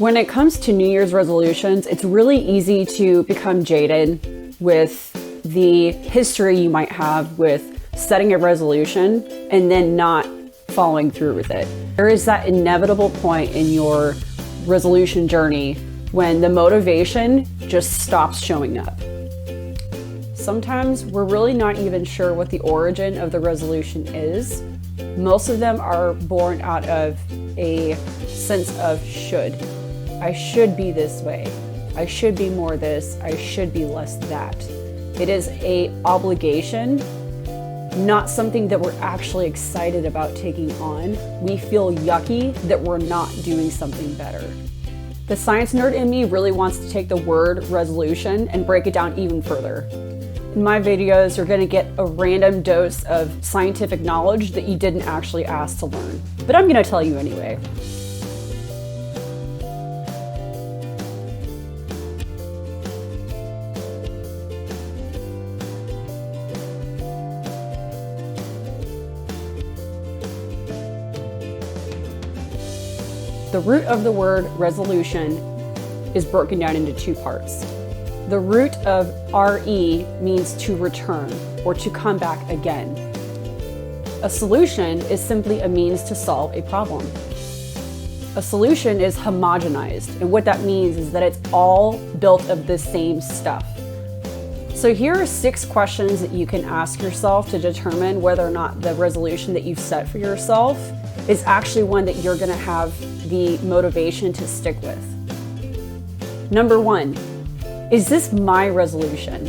When it comes to New Year's resolutions, it's really easy to become jaded with the history you might have with setting a resolution and then not following through with it. There is that inevitable point in your resolution journey when the motivation just stops showing up. Sometimes we're really not even sure what the origin of the resolution is. Most of them are born out of a sense of should. I should be this way. I should be more this. I should be less that. It is an obligation, not something that we're actually excited about taking on. We feel yucky that we're not doing something better. The science nerd in me really wants to take the word resolution and break it down even further. In my videos, you're going to get a random dose of scientific knowledge that you didn't actually ask to learn. But I'm going to tell you anyway. The root of the word resolution is broken down into two parts. The root of RE means to return or to come back again. A solution is simply a means to solve a problem. A solution is homogenized, and what that means is that it's all built of the same stuff. So here are 6 questions that you can ask yourself to determine whether or not the resolution that you've set for yourself is actually one that you're going to have the motivation to stick with. Number 1, is this my resolution?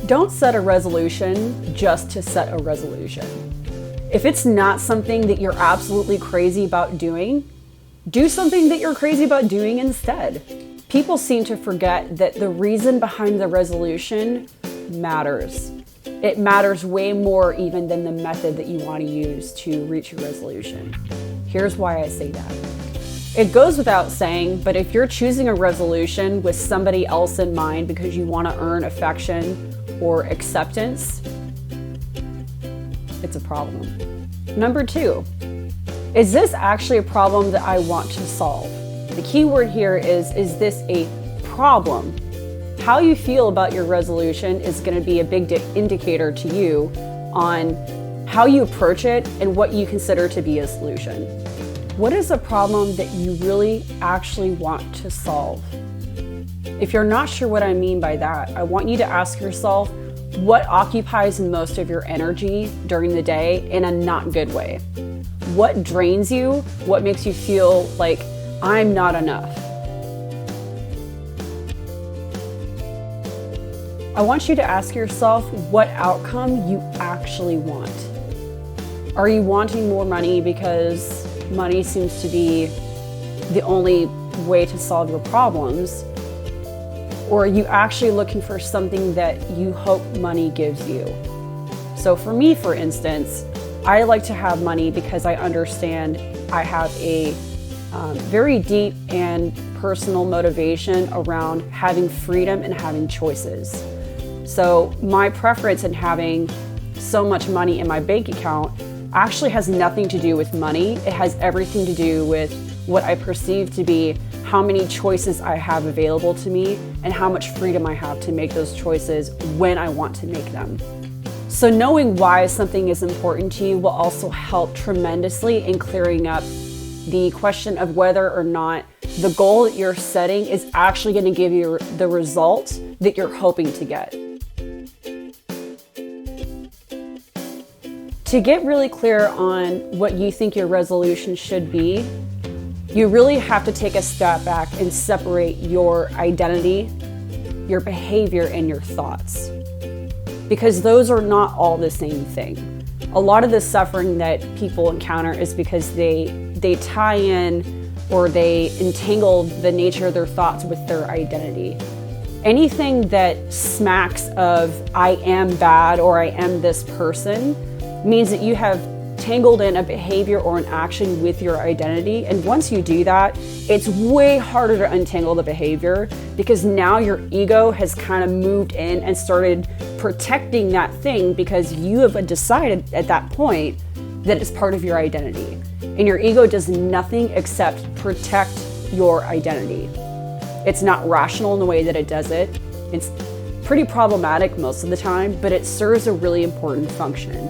Don't set a resolution just to set a resolution. If it's not something that you're absolutely crazy about doing, do something that you're crazy about doing instead. People seem to forget that the reason behind the resolution matters. It matters way more even than the method that you want to use to reach your resolution. Here's why I say that. It goes without saying, but if you're choosing a resolution with somebody else in mind because you want to earn affection or acceptance, it's a problem. Number 2, is this actually a problem that I want to solve? The key word here is this a problem? How you feel about your resolution is going to be a big indicator to you on how you approach it and what you consider to be a solution. What is a problem that you really actually want to solve? If you're not sure what I mean by that, I want you to ask yourself what occupies most of your energy during the day in a not good way. What drains you? What makes you feel like I'm not enough? I want you to ask yourself what outcome you actually want. Are you wanting more money because money seems to be the only way to solve your problems? Or are you actually looking for something that you hope money gives you? So for me, for instance, I like to have money because I understand I have a very deep and personal motivation around having freedom and having choices. So my preference in having so much money in my bank account actually has nothing to do with money. It has everything to do with what I perceive to be how many choices I have available to me and how much freedom I have to make those choices when I want to make them. So knowing why something is important to you will also help tremendously in clearing up the question of whether or not the goal that you're setting is actually going to give you the result that you're hoping to get. To get really clear on what you think your resolution should be, you really have to take a step back and separate your identity, your behavior, and your thoughts. Because those are not all the same thing. A lot of the suffering that people encounter is because they tie in or they entangle the nature of their thoughts with their identity. Anything that smacks of I am bad or I am this person means that you have tangled in a behavior or an action with your identity. And once you do that, it's way harder to untangle the behavior because now your ego has kind of moved in and started protecting that thing because you have decided at that point that it's part of your identity. And your ego does nothing except protect your identity. It's not rational in the way that it does it. It's pretty problematic most of the time, but it serves a really important function.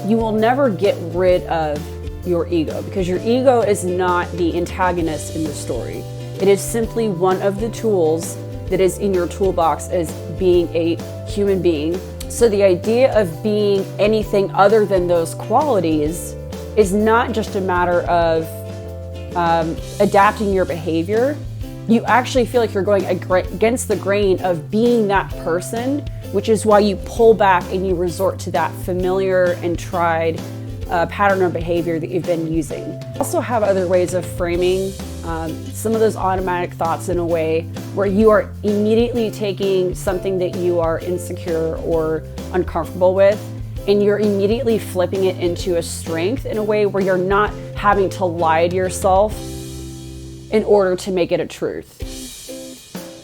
You will never get rid of your ego because your ego is not the antagonist in the story. It is simply one of the tools that is in your toolbox as being a human being. So the idea of being anything other than those qualities is not just a matter of adapting your behavior. You actually feel like you're going against the grain of being that person, which is why you pull back and you resort to that familiar and tried pattern of behavior that you've been using. Also have other ways of framing some of those automatic thoughts in a way where you are immediately taking something that you are insecure or uncomfortable with, and you're immediately flipping it into a strength in a way where you're not having to lie to yourself in order to make it a truth.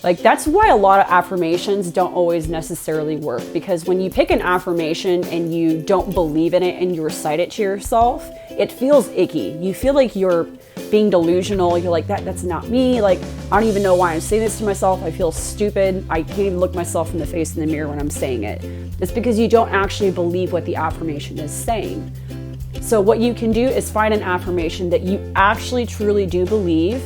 Like, that's why a lot of affirmations don't always necessarily work, because when you pick an affirmation and you don't believe in it and you recite it to yourself, it feels icky. You feel like you're being delusional. You're like, that's not me. Like, I don't even know why I'm saying this to myself. I feel stupid. I can't even look myself in the face in the mirror when I'm saying it. It's because you don't actually believe what the affirmation is saying. So what you can do is find an affirmation that you actually truly do believe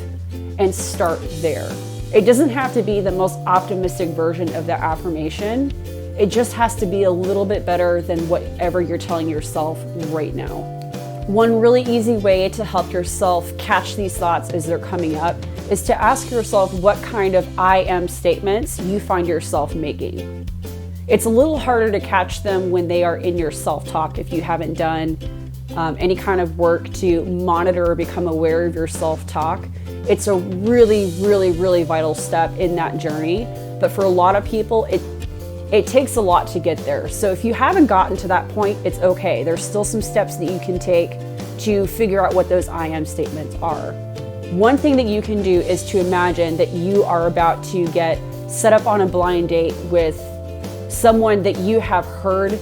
and start there. It doesn't have to be the most optimistic version of the affirmation. It just has to be a little bit better than whatever you're telling yourself right now. One really easy way to help yourself catch these thoughts as they're coming up is to ask yourself what kind of I am statements you find yourself making. It's a little harder to catch them when they are in your self-talk if you haven't done any kind of work to monitor or become aware of your self-talk. It's a really, really, really vital step in that journey. But for a lot of people, it takes a lot to get there. So if you haven't gotten to that point, it's okay. There's still some steps that you can take to figure out what those I am statements are. One thing that you can do is to imagine that you are about to get set up on a blind date with someone that you have heard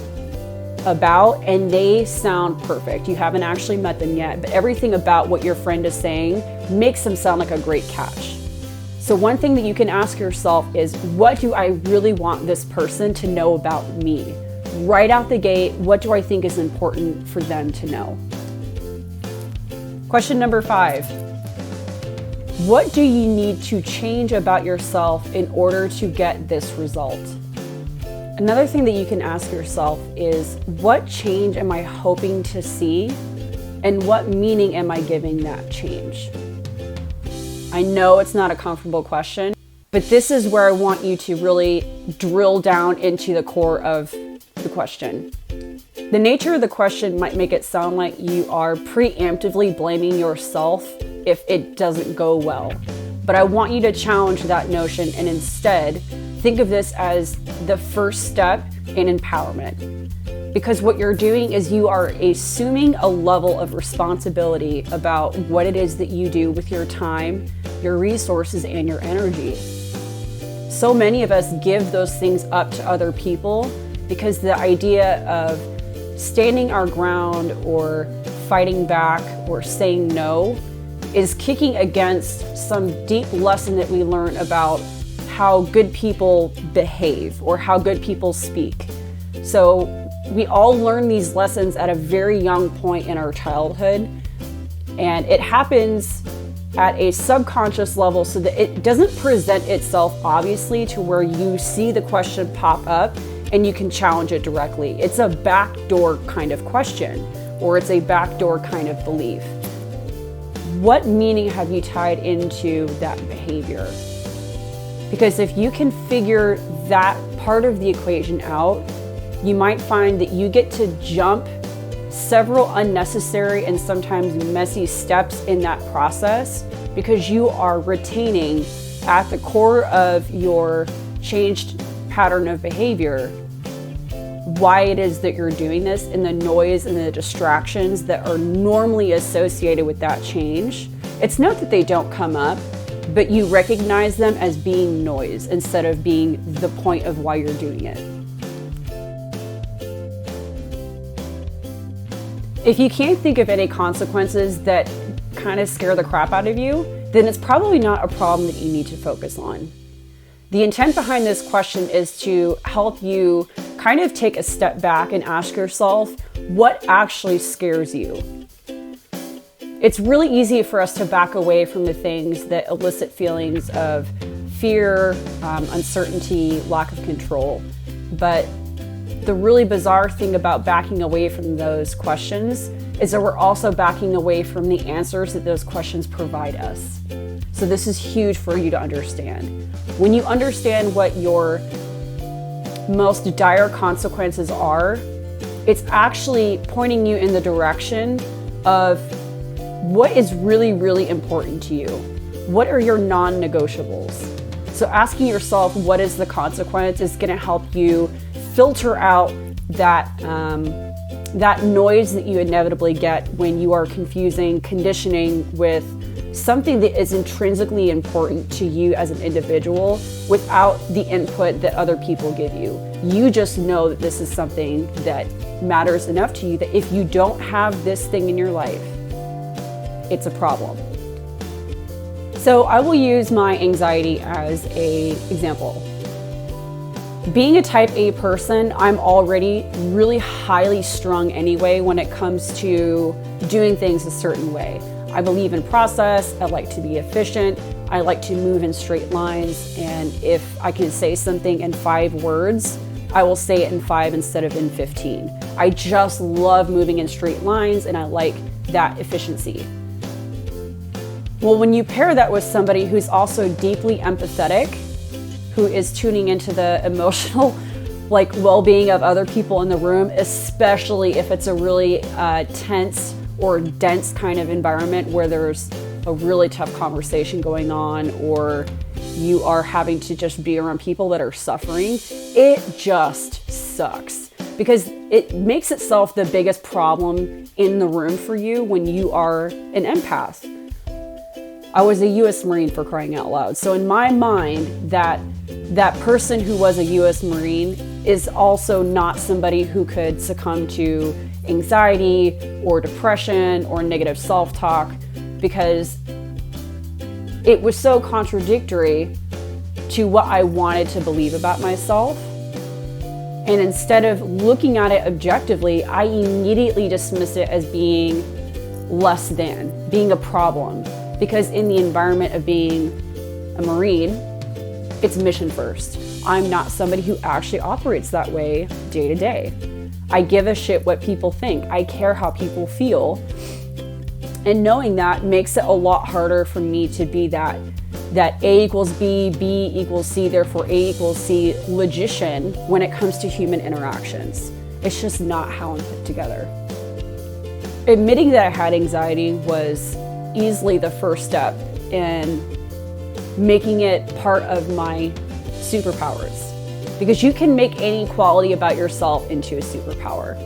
about and they sound perfect. You haven't actually met them yet, but everything about what your friend is saying makes them sound like a great catch. So one thing that you can ask yourself is, what do I really want this person to know about me? Right out the gate, what do I think is important for them to know? Question number 5. What do you need to change about yourself in order to get this result? Another thing that you can ask yourself is, what change am I hoping to see, and what meaning am I giving that change? I know it's not a comfortable question, but this is where I want you to really drill down into the core of the question. The nature of the question might make it sound like you are preemptively blaming yourself if it doesn't go well, but I want you to challenge that notion and instead think of this as the first step in empowerment. Because what you're doing is you are assuming a level of responsibility about what it is that you do with your time, your resources, and your energy. So many of us give those things up to other people because the idea of standing our ground or fighting back or saying no is kicking against some deep lesson that we learn about how good people behave or how good people speak. So we all learn these lessons at a very young point in our childhood, and it happens at a subconscious level so that it doesn't present itself obviously to where you see the question pop up and you can challenge it directly. It's a backdoor kind of question, or it's a backdoor kind of belief. What meaning have you tied into that behavior? Because if you can figure that part of the equation out, you might find that you get to jump several unnecessary and sometimes messy steps in that process because you are retaining at the core of your changed pattern of behavior why it is that you're doing this and the noise and the distractions that are normally associated with that change. It's not that they don't come up, but you recognize them as being noise instead of being the point of why you're doing it. If you can't think of any consequences that kind of scare the crap out of you, then it's probably not a problem that you need to focus on. The intent behind this question is to help you kind of take a step back and ask yourself, what actually scares you? It's really easy for us to back away from the things that elicit feelings of fear, uncertainty, lack of control. But the really bizarre thing about backing away from those questions is that we're also backing away from the answers that those questions provide us. So this is huge for you to understand. When you understand what your most dire consequences are, it's actually pointing you in the direction of what is really, really important to you. What are your non-negotiables? So asking yourself what is the consequence is going to help you filter out that noise that you inevitably get when you are confusing conditioning with something that is intrinsically important to you as an individual without the input that other people give you. You just know that this is something that matters enough to you that if you don't have this thing in your life, it's a problem. So I will use my anxiety as an example. Being a type A person, I'm already really highly strung anyway when it comes to doing things a certain way. I believe in process, I like to be efficient, I like to move in straight lines, and if I can say something in 5 words, I will say it in 5 instead of in 15. I just love moving in straight lines and I like that efficiency. Well, when you pair that with somebody who's also deeply empathetic, who is tuning into the emotional well-being of other people in the room, especially if it's a really tense or dense kind of environment where there's a really tough conversation going on, or you are having to just be around people that are suffering, it just sucks because it makes itself the biggest problem in the room for you when you are an empath. I was a US Marine, for crying out loud. So in my mind, that person who was a US Marine is also not somebody who could succumb to anxiety or depression or negative self-talk, because it was so contradictory to what I wanted to believe about myself. And instead of looking at it objectively, I immediately dismiss it as being less than, being a problem. Because in the environment of being a Marine, it's mission first. I'm not somebody who actually operates that way day to day. I give a shit what people think. I care how people feel. And knowing that makes it a lot harder for me to be that A equals B, B equals C, therefore A equals C logician when it comes to human interactions. It's just not how I'm put together. Admitting that I had anxiety was easily the first step in making it part of my superpowers, because you can make any quality about yourself into a superpower.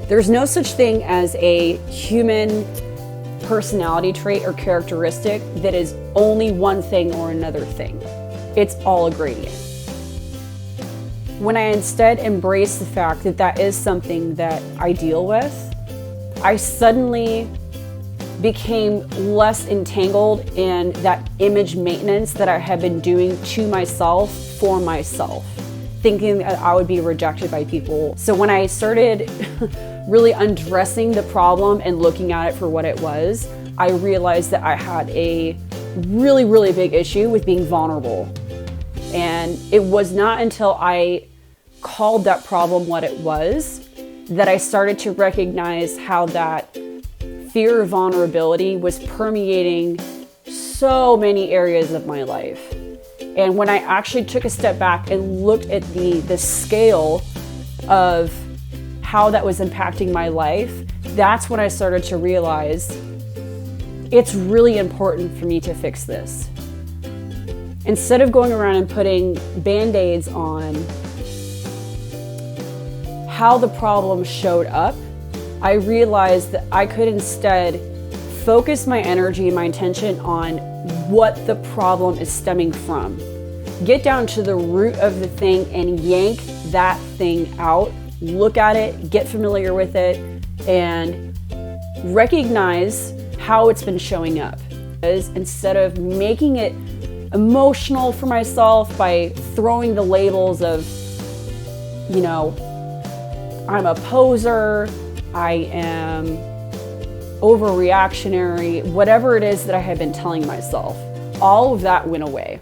There's no such thing as a human personality trait or characteristic that is only one thing or another thing. It's all a gradient. When I instead embrace the fact that that is something that I deal with, I suddenly became less entangled in that image maintenance that I had been doing to myself for myself, thinking that I would be rejected by people. So when I started really undressing the problem and looking at it for what it was, I realized that I had a really, really big issue with being vulnerable. And it was not until I called that problem what it was that I started to recognize how that fear of vulnerability was permeating so many areas of my life. And when I actually took a step back and looked at the scale of how that was impacting my life, that's when I started to realize it's really important for me to fix this. Instead of going around and putting Band-Aids on how the problem showed up, I realized that I could instead focus my energy and my attention on what the problem is stemming from. Get down to the root of the thing and yank that thing out. Look at it, get familiar with it, and recognize how it's been showing up. Instead of making it emotional for myself by throwing the labels of, you know, I'm a poser, I am overreactionary, whatever it is that I had been telling myself, all of that went away.